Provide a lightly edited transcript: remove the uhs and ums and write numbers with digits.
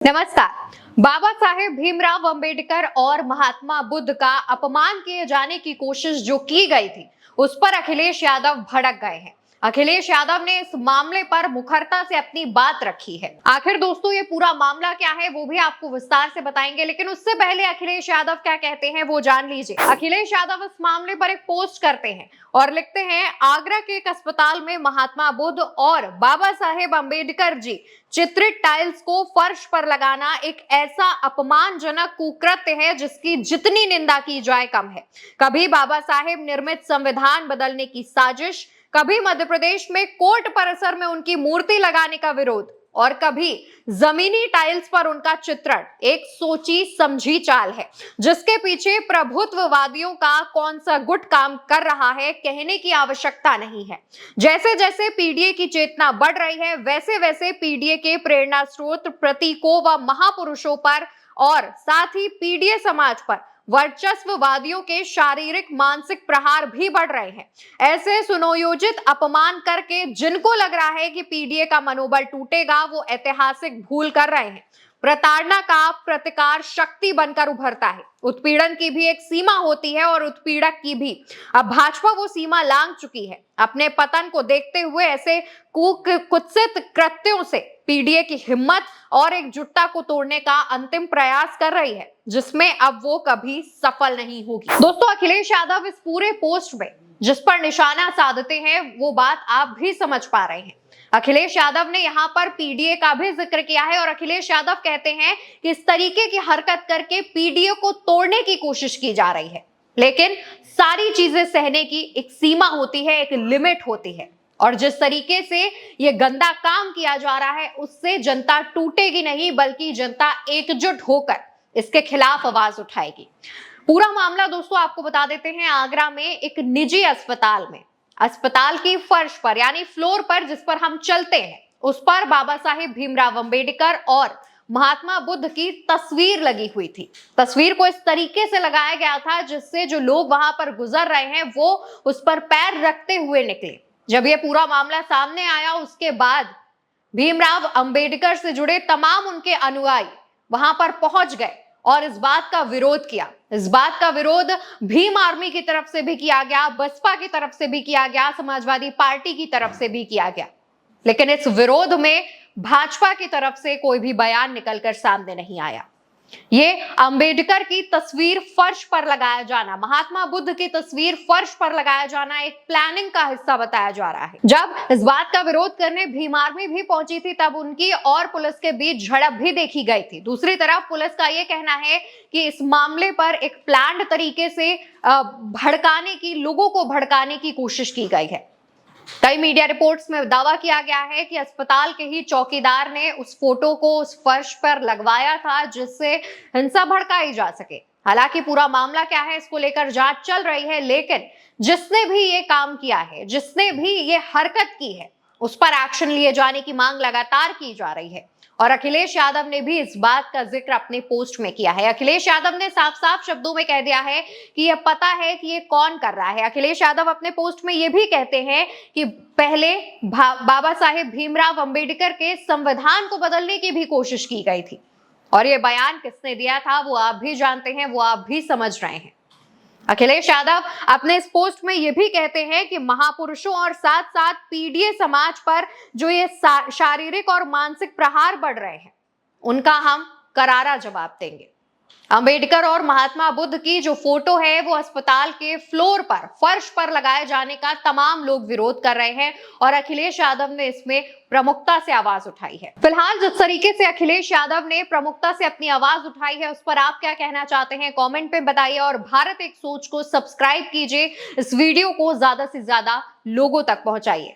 नमस्कार। बाबा साहेब भीमराव अंबेडकर और महात्मा बुद्ध का अपमान किए जाने की कोशिश जो की गई थी, उस पर अखिलेश यादव भड़क गए हैं। अखिलेश यादव ने इस मामले पर मुखरता से अपनी बात रखी है। आखिर दोस्तों ये पूरा मामला क्या है वो भी आपको विस्तार से बताएंगे, लेकिन उससे पहले अखिलेश यादव क्या कहते हैं वो जान लीजिए। अखिलेश यादव इस मामले पर एक पोस्ट करते हैं और लिखते हैं, आगरा के एक अस्पताल में महात्मा बुद्ध और बाबा साहेब अंबेडकर जी चित्रित टाइल्स को फर्श पर लगाना एक ऐसा अपमानजनक कुकृत्य है जिसकी जितनी निंदा की जाए कम है। कभी बाबा साहेब निर्मित संविधान बदलने की साजिश, कभी मध्य प्रदेश में कोर्ट परिसर में उनकी मूर्ति लगाने का विरोध और कभी जमीनी टाइल्स पर उनका चित्रण एक सोची समझी चाल है जिसके पीछे प्रभुत्ववादियों का कौन सा गुट काम कर रहा है कहने की आवश्यकता नहीं है। जैसे जैसे पीडीए की चेतना बढ़ रही है वैसे वैसे पीडीए के प्रेरणा स्रोत प्रतीकों व महापुरुषों पर और साथ ही पीडीए समाज पर वर्चस्ववादियों के शारीरिक मानसिक प्रहार भी बढ़ रहे हैं। ऐसे सुनियोजित अपमान करके जिनको लग रहा है कि पीडीए का मनोबल टूटेगा वो ऐतिहासिक भूल कर रहे हैं। प्रताड़ना का प्रतिकार शक्ति बनकर उभरता है। उत्पीड़न की भी एक सीमा होती है और उत्पीड़क की भी। अब भाजपा वो सीमा लांघ चुकी है। अपने पतन को देखते हुए ऐसे कुत्सित कृत्यों से पीडीए की हिम्मत और एकजुटता को तोड़ने का अंतिम प्रयास कर रही है जिसमें अब वो कभी सफल नहीं होगी। दोस्तों अखिलेश यादव इस पूरे पोस्ट में जिस पर निशाना साधते हैं वो बात आप भी समझ पा रहे हैं। अखिलेश यादव ने यहाँ पर पीडीए का भी जिक्र किया है और अखिलेश यादव कहते हैं कि इस तरीके की हरकत करके पीडीए को तोड़ने की कोशिश की जा रही है, लेकिन सारी चीजें सहने की एक सीमा होती है, एक लिमिट होती है और जिस तरीके से ये गंदा काम किया जा रहा है उससे जनता टूटेगी नहीं बल्कि जनता एकजुट होकर इसके खिलाफ आवाज उठाएगी। पूरा मामला दोस्तों आपको बता देते हैं। आगरा में एक निजी अस्पताल की फर्श पर यानी फ्लोर पर जिस पर हम चलते हैं उस पर बाबा साहेब भीमराव अंबेडकर और महात्मा बुद्ध की तस्वीर लगी हुई थी। तस्वीर को इस तरीके से लगाया गया था जिससे जो लोग वहां पर गुजर रहे हैं वो उस पर पैर रखते हुए निकले। जब ये पूरा मामला सामने आया उसके बाद भीमराव अंबेडकर से जुड़े तमाम उनके अनुयायी वहां पर पहुंच गए और इस बात का विरोध किया। इस बात का विरोध भीम आर्मी की तरफ से भी किया गया, बसपा की तरफ से भी किया गया, समाजवादी पार्टी की तरफ से भी किया गया, लेकिन इस विरोध में भाजपा की तरफ से कोई भी बयान निकलकर सामने नहीं आया। ये अंबेडकर की तस्वीर फर्श पर लगाया जाना, महात्मा बुद्ध की तस्वीर फर्श पर लगाया जाना एक प्लानिंग का हिस्सा बताया जा रहा है। जब इस बात का विरोध करने भीम आर्मी भी पहुंची थी तब उनकी और पुलिस के बीच झड़प भी देखी गई थी। दूसरी तरफ पुलिस का यह कहना है कि इस मामले पर एक प्लान्ड तरीके से लोगों को भड़काने की कोशिश की गई है। कई मीडिया रिपोर्ट्स में दावा किया गया है कि अस्पताल के ही चौकीदार ने उस फोटो को उस फर्श पर लगवाया था जिससे हिंसा भड़काई जा सके। हालांकि पूरा मामला क्या है इसको लेकर जांच चल रही है, लेकिन जिसने भी ये काम किया है, जिसने भी ये हरकत की है उस पर एक्शन लिए जाने की मांग लगातार की जा रही है और अखिलेश यादव ने भी इस बात का जिक्र अपने पोस्ट में किया है। अखिलेश यादव ने साफ साफ शब्दों में कह दिया है कि यह पता है कि ये कौन कर रहा है। अखिलेश यादव अपने पोस्ट में ये भी कहते हैं कि पहले बाबा साहेब भीमराव अंबेडकर के संविधान को बदलने की भी कोशिश की गई थी और ये बयान किसने दिया था वो आप भी जानते हैं, वो आप भी समझ रहे हैं। अखिलेश यादव अपने इस पोस्ट में यह भी कहते हैं कि महापुरुषों और साथ साथ पीडीए समाज पर जो ये शारीरिक और मानसिक प्रहार बढ़ रहे हैं उनका हम करारा जवाब देंगे। अंबेडकर और महात्मा बुद्ध की जो फोटो है वो अस्पताल के फ्लोर पर फर्श पर लगाए जाने का तमाम लोग विरोध कर रहे हैं और अखिलेश यादव ने इसमें प्रमुखता से आवाज उठाई है। फिलहाल जिस तरीके से अखिलेश यादव ने प्रमुखता से अपनी आवाज उठाई है उस पर आप क्या कहना चाहते हैं कमेंट पे बताइए और भारत एक सोच को सब्सक्राइब कीजिए। इस वीडियो को ज्यादा से ज्यादा लोगों तक पहुंचाइए।